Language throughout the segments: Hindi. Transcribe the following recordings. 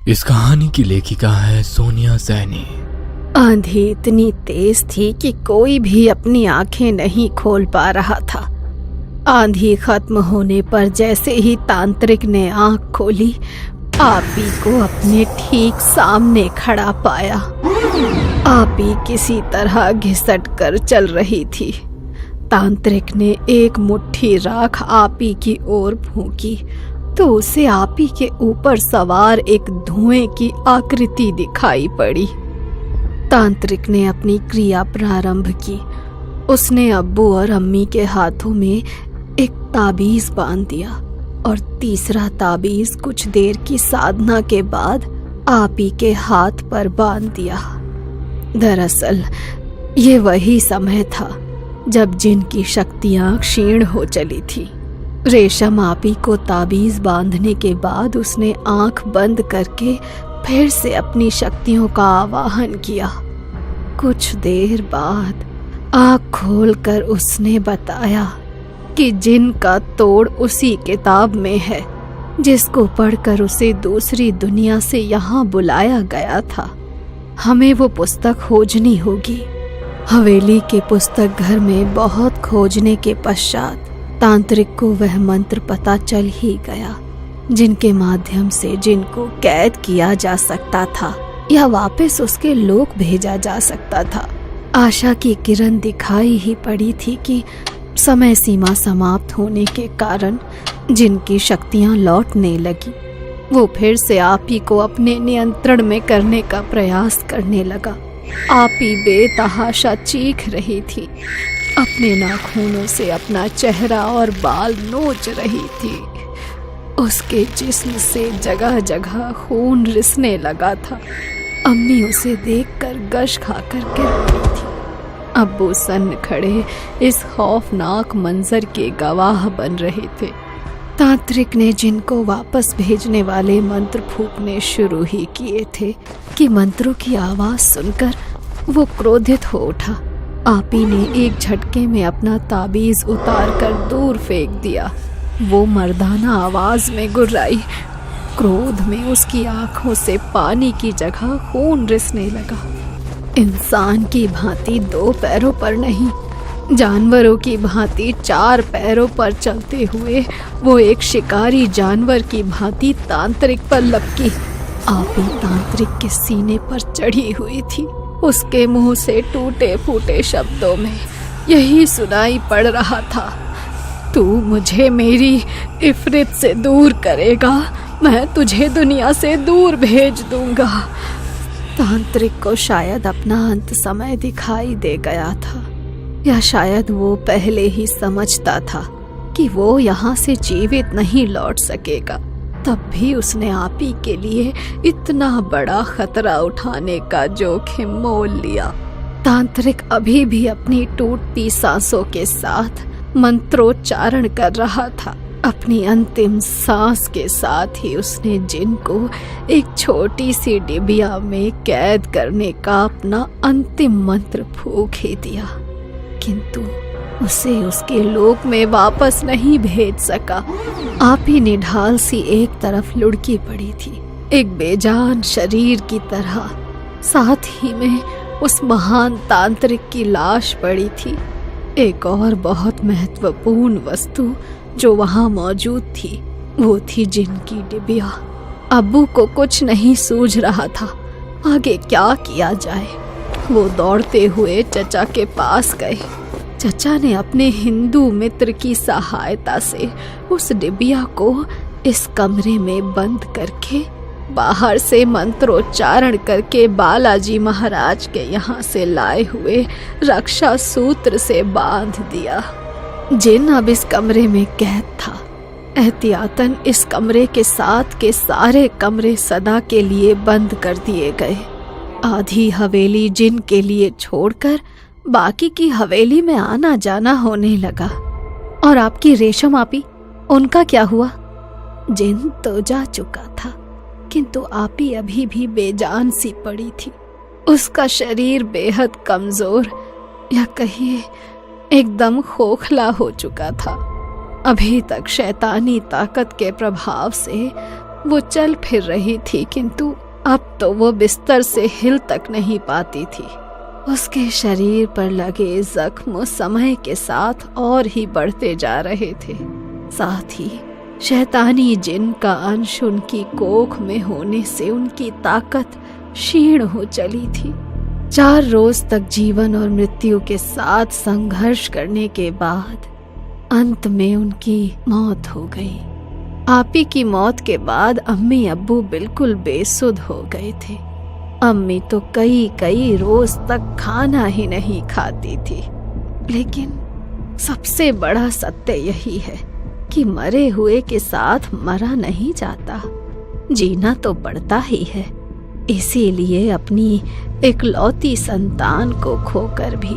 इस कहानी की लेखिका है सोनिया सैनी। आंधी इतनी तेज थी कि कोई भी अपनी आंखें नहीं खोल पा रहा था। आंधी खत्म होने पर जैसे ही तांत्रिक ने आंख खोली, आपी को अपने ठीक सामने खड़ा पाया। आपी किसी तरह घिसट कर चल रही थी। तांत्रिक ने एक मुट्ठी राख आपी की ओर फूंकी तो उसे आपी के ऊपर सवार एक धुएं की आकृति दिखाई पड़ी। तांत्रिक ने अपनी क्रिया प्रारंभ की। उसने अब्बू और अम्मी के हाथों में एक ताबीज बांध दिया और तीसरा ताबीज कुछ देर की साधना के बाद आपी के हाथ पर बांध दिया। दरअसल ये वही समय था जब जिन की शक्तियां क्षीण हो चली थी। रेशम आपी को ताबीज बांधने के बाद उसने आंख बंद करके फिर से अपनी शक्तियों का आवाहन किया। कुछ देर बाद आंख खोलकर उसने बताया कि जिन का तोड़ उसी किताब में है जिसको पढ़कर उसे दूसरी दुनिया से यहाँ बुलाया गया था। हमें वो पुस्तक खोजनी होगी। हवेली के पुस्तक घर में बहुत खोजने के पश्चात तांत्रिक को वह मंत्र पता चल ही गया जिनके माध्यम से जिनको कैद किया जा सकता था या वापस उसके लोक भेजा जा सकता था। आशा की किरण दिखाई ही पड़ी थी कि समय सीमा समाप्त होने के कारण जिनकी शक्तियां लौटने लगी। वो फिर से आपी को अपने नियंत्रण में करने का प्रयास करने लगा। आपी बेतहाशा चीख रही थी। अपने नाखूनों से अपना चेहरा और बाल नोच रही थी। उसके जिस्म से जगह जगह खून रिसने लगा था। अम्मी उसे देखकर गश खाकर गिर पड़ी थी। अब्बू सन्न खड़े इस खौफनाक मंजर के गवाह बन रहे थे। तांत्रिक ने जिनको वापस भेजने वाले मंत्र फूंकने शुरू ही किए थे कि मंत्रों की आवाज सुनकर वो क्रोधित हो उठा। आपी ने एक झटके में अपना ताबीज उतार कर दूर फेंक दिया। वो मर्दाना आवाज में गुर्राई। क्रोध में उसकी आंखों से पानी की जगह खून रिसने लगा। इंसान की भांति 2 पैरों पर नहीं, जानवरों की भांति 4 पैरों पर चलते हुए वो एक शिकारी जानवर की भांति तांत्रिक पर लपकी। आपी तांत्रिक के सीने पर चढ़ी हुई थी। उसके मुंह से टूटे फूटे शब्दों में यही सुनाई पड़ रहा था, तू मुझे मेरी इफरित से दूर करेगा, मैं तुझे दुनिया से दूर भेज दूंगा। तांत्रिक को शायद अपना अंत समय दिखाई दे गया था, या शायद वो पहले ही समझता था कि वो यहाँ से जीवित नहीं लौट सकेगा। तब भी उसने आपी के लिए इतना बड़ा खतरा उठाने का जोखिम मोल लिया। तांत्रिक अभी भी अपनी टूटती सांसों के साथ मंत्रोच्चारण कर रहा था। अपनी अंतिम सांस के साथ ही उसने जिन को एक छोटी सी डिबिया में कैद करने का अपना अंतिम मंत्र फूंक ही दिया, किंतु उसे उसके लोक में वापस नहीं भेज सका। आपी निढाल सी एक तरफ लुढ़की पड़ी थी, एक बेजान शरीर की तरह। साथ ही में उस महान तांत्रिक की लाश पड़ी थी। एक और बहुत महत्वपूर्ण वस्तु जो वहां मौजूद थी वो थी जिन की डिबिया। अब्बू को कुछ नहीं सूझ रहा था आगे क्या किया जाए। वो दौड़ते हुए चचा के पास गए। चचा ने अपने हिंदू मित्र की सहायता से उस डिबिया को इस कमरे में बंद करके बाहर से मंत्रोच्चारण करके बालाजी महाराज के यहाँ से लाए हुए रक्षा सूत्र से बांध दिया। जिन अब इस कमरे में कैद था। एहतियातन इस कमरे के साथ के सारे कमरे सदा के लिए बंद कर दिए गए। आधी हवेली जिन के लिए छोड़कर बाकी की हवेली में आना जाना होने लगा। और आपकी रेशम आपी, उनका क्या हुआ? जिन तो जा चुका था, किंतु आपी अभी भी बेजान सी पड़ी थी। उसका शरीर बेहद कमजोर या कहिए एकदम खोखला हो चुका था। अभी तक शैतानी ताकत के प्रभाव से वो चल फिर रही थी, किंतु अब तो वो बिस्तर से हिल तक नहीं पाती थी। उसके शरीर पर लगे जख्म समय के साथ और ही बढ़ते जा रहे थे। साथ ही शैतानी जिन का अंश उनकी कोख में होने से उनकी ताकत क्षीण हो चली थी। 4 रोज तक जीवन और मृत्यु के साथ संघर्ष करने के बाद अंत में उनकी मौत हो गई। आपी की मौत के बाद अम्मी अब्बू बिल्कुल बेसुध हो गए थे। अम्मी तो कई रोज तक खाना ही नहीं खाती थी। लेकिन सबसे बड़ा सत्य यही है कि मरे हुए के साथ मरा नहीं जाता, जीना तो पड़ता ही है। इसीलिए अपनी इकलौती संतान को खोकर भी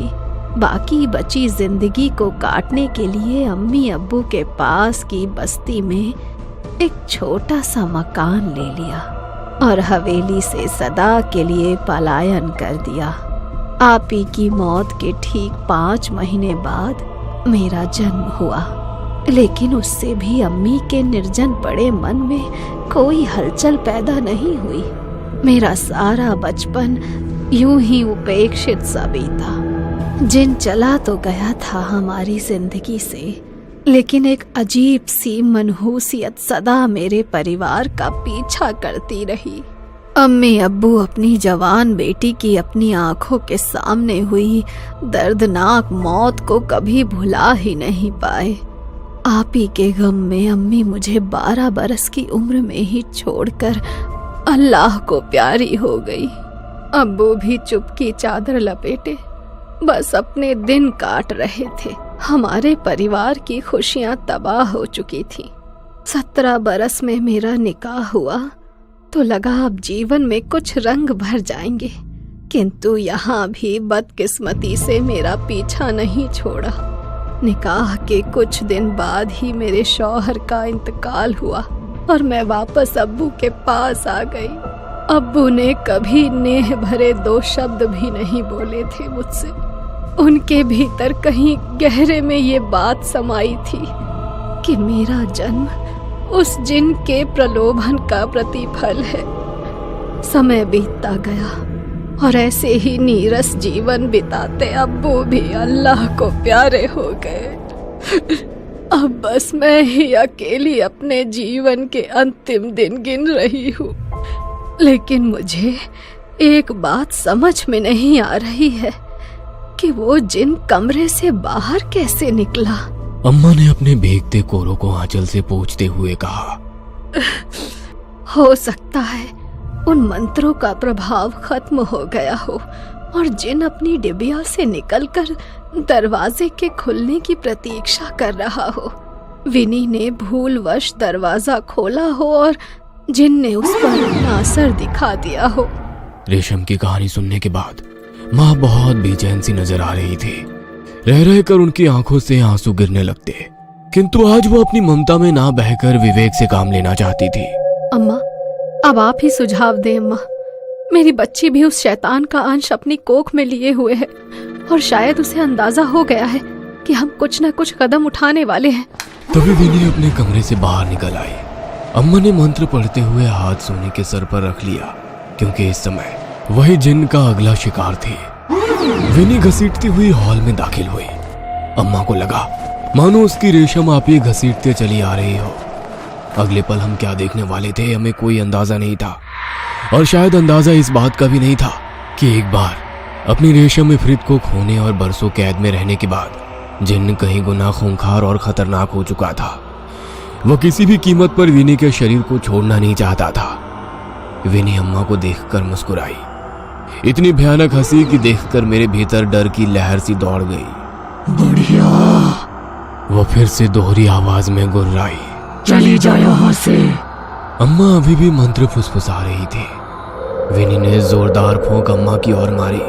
बाकी बची जिंदगी को काटने के लिए अम्मी अब्बू के पास की बस्ती में एक छोटा सा मकान ले लिया और हवेली से सदा के लिए पलायन कर दिया। आपी की मौत के ठीक 5 महीने बाद मेरा जन्म हुआ, लेकिन उससे भी अम्मी के निर्जन पड़े मन में कोई हलचल पैदा नहीं हुई। मेरा सारा बचपन यूं ही उपेक्षित सा बीता। जिन चला तो गया था हमारी जिंदगी से, लेकिन एक अजीब सी मनहूसियत सदा मेरे परिवार का पीछा करती रही। अम्मी अब्बू अपनी जवान बेटी की अपनी आंखों के सामने हुई दर्दनाक मौत को कभी भुला ही नहीं पाए। आप ही के गम में अम्मी मुझे 12 बरस की उम्र में ही छोड़कर अल्लाह को प्यारी हो गई। अब्बू भी चुप की चादर लपेटे बस अपने दिन काट रहे थे। हमारे परिवार की खुशियां तबाह हो चुकी थीं। 17 बरस में मेरा निकाह हुआ तो लगा अब जीवन में कुछ रंग भर जाएंगे, किंतु यहाँ भी बदकिस्मती से मेरा पीछा नहीं छोड़ा। निकाह के कुछ दिन बाद ही मेरे शौहर का इंतकाल हुआ और मैं वापस अब्बू के पास आ गई। अब्बू ने कभी नेह भरे 2 शब्द भी नहीं बोले थे मुझसे। उनके भीतर कहीं गहरे में ये बात समाई थी कि मेरा जन्म उस जिन के प्रलोभन का प्रतिफल है। समय बीतता गया और ऐसे ही नीरस जीवन बिताते अब्बू भी अल्लाह को प्यारे हो गए। अब बस मैं ही अकेली अपने जीवन के अंतिम दिन गिन रही हूँ। लेकिन मुझे एक बात समझ में नहीं आ रही है कि वो जिन कमरे से बाहर कैसे निकला। अम्मा ने अपने भीगते कोरों को आंचल से पोंछते हुए कहा, हो सकता है उन मंत्रों का प्रभाव खत्म हो गया हो और जिन अपनी डिबिया से निकलकर दरवाजे के खुलने की प्रतीक्षा कर रहा हो। विनी ने भूलवश दरवाजा खोला हो और जिन ने उस पर अपना असर दिखा दिया हो। रेशम की कहानी सुनने के बाद माँ बहुत बेचैन सी नजर आ रही थी। रह रहकर उनकी आंखों से आंसू गिरने लगते, किंतु आज वो अपनी ममता में ना बहकर विवेक से काम लेना चाहती थी। अम्मा, अब आप ही सुझाव दें अम्मा। मेरी बच्ची भी उस शैतान का अंश अपनी कोख में लिए हुए है और शायद उसे अंदाजा हो गया है कि हम कुछ न कुछ कदम उठाने वाले हैं। तभी विनी अपने कमरे से बाहर निकल आई। अम्मा ने मंत्र पढ़ते हुए हाथ सोने के सर पर रख लिया, क्योंकि इस समय वही जिन का अगला शिकार थे। विनी घसीटती हुई हॉल में दाखिल हुई। अम्मा को लगा मानो उसकी रेशम आप ही घसीटते चली आ रही हो। अगले पल हम क्या देखने वाले थे हमें कोई अंदाजा नहीं था, और शायद अंदाजा इस बात का भी नहीं था कि एक बार अपनी रेशम इफरित को खोने और बरसों कैद में रहने के बाद जिन कहीं गुना खूंखार और खतरनाक हो चुका था। वह किसी भी कीमत पर विनी के शरीर को छोड़ना नहीं चाहता था। विनी अम्मा को देखकर मुस्कुराई, इतनी भयानक हंसी कि देखकर मेरे भीतर डर की लहर सी दौड़ गई। बढ़िया, वो फिर से दोहरी आवाज में गुर्राई, चली जा यहाँ से। अम्मा अभी भी मंत्र फुसफुसा रही थी। विनी ने जोरदार फूंक अम्मा की ओर मारी।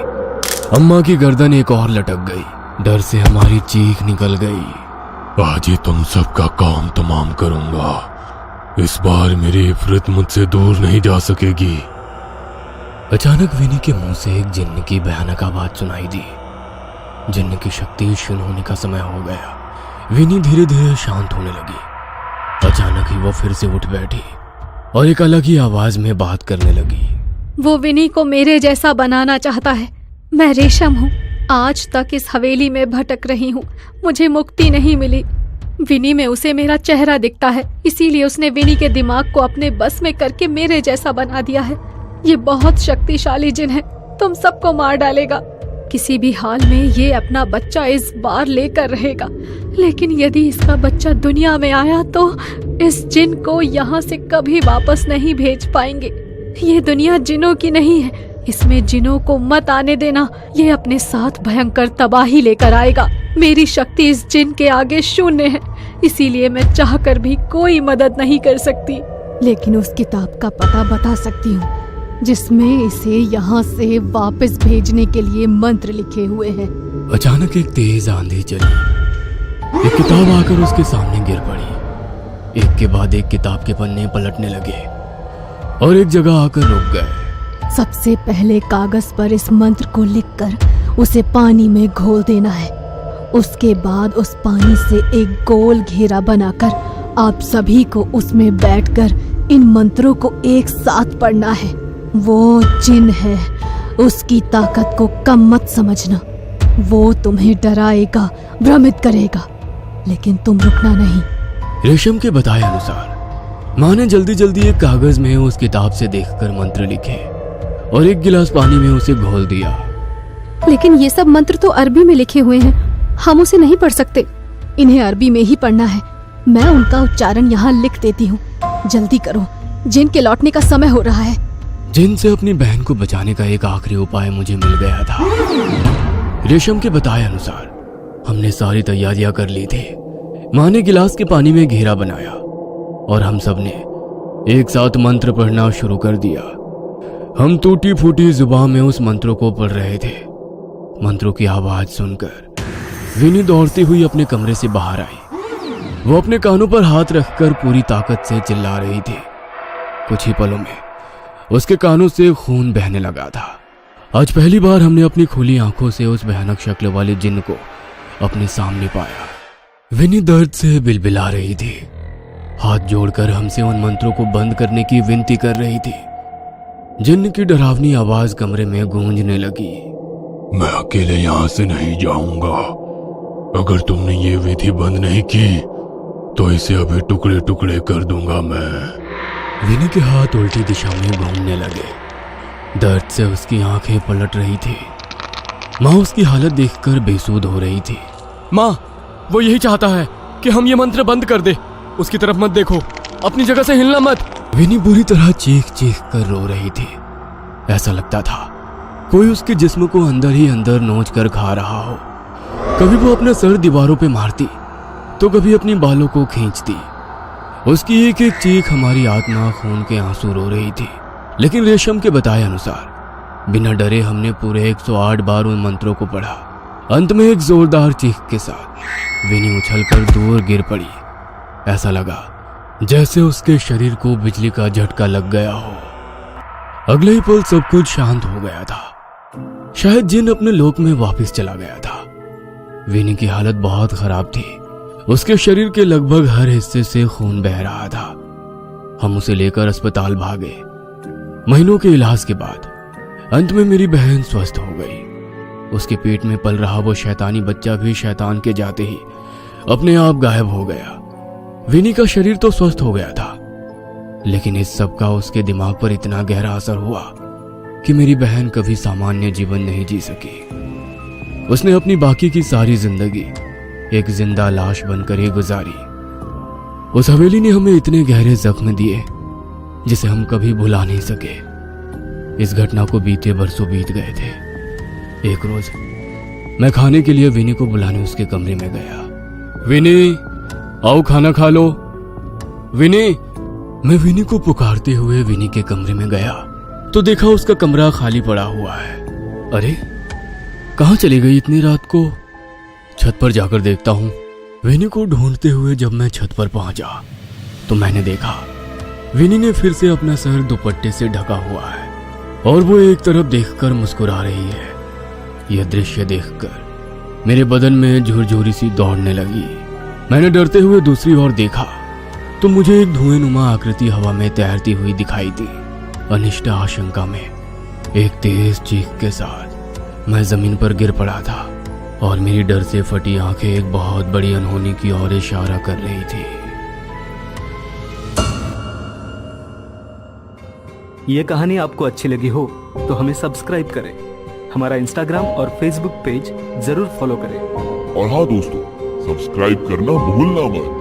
अम्मा की गर्दन एक और लटक गई। डर से हमारी चीख निकल गई। आज ही तुम सबका काम तमाम करूंगा। इस बार मेरी इफरत मुझसे दूर नहीं जा सकेगी। अचानक विनी के मुंह से एक जिन्न की भयानक आवाज सुनाई दी। जिन्न की शक्ति क्षीण होने का समय हो गया। विनी धीरे धीरे शांत होने लगी। अचानक ही वो फिर से उठ बैठी और एक अलग ही आवाज में बात करने लगी। वो विनी को मेरे जैसा बनाना चाहता है। मैं रेशम हूँ, आज तक इस हवेली में भटक रही हूँ, मुझे मुक्ति नहीं मिली। विनी में उसे मेरा चेहरा दिखता है, इसीलिए उसने विनी के दिमाग को अपने बस में करके मेरे जैसा बना दिया है। ये बहुत शक्तिशाली जिन है, तुम सबको मार डालेगा। किसी भी हाल में ये अपना बच्चा इस बार लेकर रहेगा, लेकिन यदि इसका बच्चा दुनिया में आया तो इस जिन को यहाँ से कभी वापस नहीं भेज पाएंगे। ये दुनिया जिनों की नहीं है, इसमें जिनों को मत आने देना, ये अपने साथ भयंकर तबाही लेकर आएगा। मेरी शक्ति इस जिन के आगे शून्य है, इसीलिए मैं चाहकर भी कोई मदद नहीं कर सकती, लेकिन उस किताब का पता बता सकती हूँ जिसमें इसे यहाँ से वापस भेजने के लिए मंत्र लिखे हुए हैं। अचानक एक तेज आंधी चली। एक किताब आकर उसके सामने गिर पड़ी। एक के बाद एक किताब के पन्ने पलटने लगे और एक जगह आकर रुक गए। सबसे पहले कागज पर इस मंत्र को लिखकर उसे पानी में घोल देना है। उसके बाद उस पानी से एक गोल घेरा बनाकर आप सभी को उसमें बैठकर इन मंत्रों को एक साथ पढ़ना है। वो जिन है, उसकी ताकत को कम मत समझना। वो तुम्हें डराएगा, भ्रमित करेगा, लेकिन तुम रुकना नहीं। रेशम के बताए अनुसार माँ ने जल्दी जल्दी एक कागज में उस किताब से देखकर मंत्र लिखे और एक गिलास पानी में उसे घोल दिया। लेकिन ये सब मंत्र तो अरबी में लिखे हुए हैं, हम उसे नहीं पढ़ सकते। इन्हें अरबी में ही पढ़ना है। मैं उनका उच्चारण यहाँ लिख देती हूँ, जल्दी करो, जिन के लौटने का समय हो रहा है। जिन से अपनी बहन को बचाने का एक आखिरी उपाय मुझे मिल गया था। रेशम के बताए अनुसार हमने सारी तैयारियां कर ली थी। माँ ने गिलास के पानी में घेरा बनाया और हम सब ने एक साथ मंत्र पढ़ना शुरू कर दिया। हम टूटी फूटी जुबान में उस मंत्रों को पढ़ रहे थे। मंत्रों की आवाज सुनकर विनी दौड़ती हुई अपने कमरे से बाहर आई। वो अपने कानों पर हाथ रखकर पूरी ताकत से चिल्ला रही थी। कुछ ही पलों में उसके कानों से खून बहने लगा था। आज पहली बार हमने अपनी खुली आंखों से उस भयानक शक्ल वाले जिन को अपने सामने पाया। विनी दर्द से बिलबिला रही थी, हाथ जोड़कर हमसे उन मंत्रों को बंद करने की विनती कर रही थी। जिन की डरावनी आवाज कमरे में गूंजने लगी। मैं अकेले यहाँ से नहीं जाऊंगा। अगर तुमने ये विधि बंद नहीं की तो इसे अभी टुकड़े टुकड़े कर दूंगा मैं। विनी के हाथ उल्टी दिशा में घूमने लगे। दर्द से उसकी आंखें पलट रही थी। माँ उसकी हालत देखकर बेसुध हो रही थी। माँ, वो यही चाहता है कि हम ये मंत्र बंद कर दे। उसकी तरफ मत देखो, अपनी जगह से हिलना मत। विनी बुरी तरह चीख चीख कर रो रही थी। ऐसा लगता था कोई उसके जिस्म को अंदर ही अंदर नोच कर खा रहा हो। कभी वो अपना सर दीवारों पे मारती तो कभी अपनी बालों को खींचती। उसकी एक एक चीख हमारी आत्मा खून के आंसू रो रही थी। लेकिन रेशम के बताए अनुसार बिना डरे हमने पूरे 108 बार उन मंत्रों को पढ़ा। अंत में एक जोरदार चीख के साथ विनी उछलकर दूर गिर पड़ी। ऐसा लगा जैसे उसके शरीर को बिजली का झटका लग गया हो। अगले ही पल सब कुछ शांत हो गया था। शायद जिन अपने लोक में वापस चला गया था। विनी की हालत बहुत खराब थी। उसके शरीर के लगभग हर हिस्से से खून बह रहा था। हम उसे लेकर अस्पताल भागे। महीनों के इलाज के बाद अंत में मेरी बहन स्वस्थ हो गई। उसके पेट में पल रहा वो शैतानी बच्चा भी शैतान के जाते ही अपने आप गायब हो गया। विनी का शरीर तो स्वस्थ हो गया था, लेकिन इस सब का उसके दिमाग पर इतना गहरा असर हुआ कि मेरी बहन कभी सामान्य जीवन नहीं जी सकी। उसने अपनी बाकी की सारी जिंदगी एक जिंदा लाश बनकर ही गुजारी। उस हवेली ने हमें इतने गहरे जख्म दिए जिसे हम कभी भुला नहीं सके। इस घटना को बीते बरसों बीत गए थे। एक रोज मैं खाने के लिए विनी को बुलाने उसके कमरे में गया। विनी, आओ खाना खा लो। विनी, मैं विनी को पुकारते हुए विनी के कमरे में गया तो देखा उसका कमरा खाली पड़ा हुआ है। अरे, कहाँ चली गई इतनी रात को? छत पर जाकर देखता हूँ। विनी को ढूंढते हुए जब मैं छत पर पहुंचा तो मैंने देखा विनी ने फिर से अपना सर दुपट्टे से ढका हुआ है और वो एक तरफ देखकर मुस्कुरा रही है। यह दृश्य देखकर मेरे बदन में झुरझुरी सी दौड़ने लगी। मैंने डरते हुए दूसरी ओर देखा तो मुझे एक धुएंनुमा आकृति हवा में तैरती हुई दिखाई दी। अनिष्ट आशंका में एक तेज चीख के साथ मैं जमीन पर गिर पड़ा था और मेरी डर से फटी आंखें एक बहुत बड़ी अनहोनी की ओर इशारा कर रही थी। ये कहानी आपको अच्छी लगी हो तो हमें सब्सक्राइब करें, हमारा इंस्टाग्राम और फेसबुक पेज जरूर फॉलो करें। और हाँ दोस्तों, सब्सक्राइब करना भूलना मत।